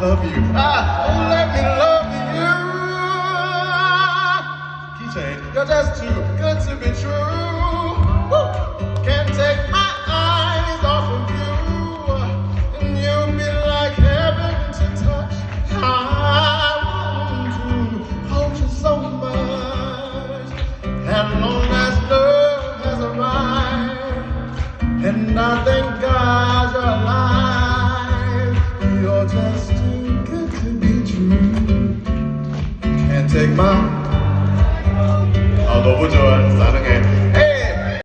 love you. Oh, let me love you. Keychain, you're just too good to be true. Woo. Can't take my eyes off of you. And you'll be like heaven to touch. I want to hold you so much. As long as love has arrived, and I thank God you're alive. You're just too good to be true. Can't take my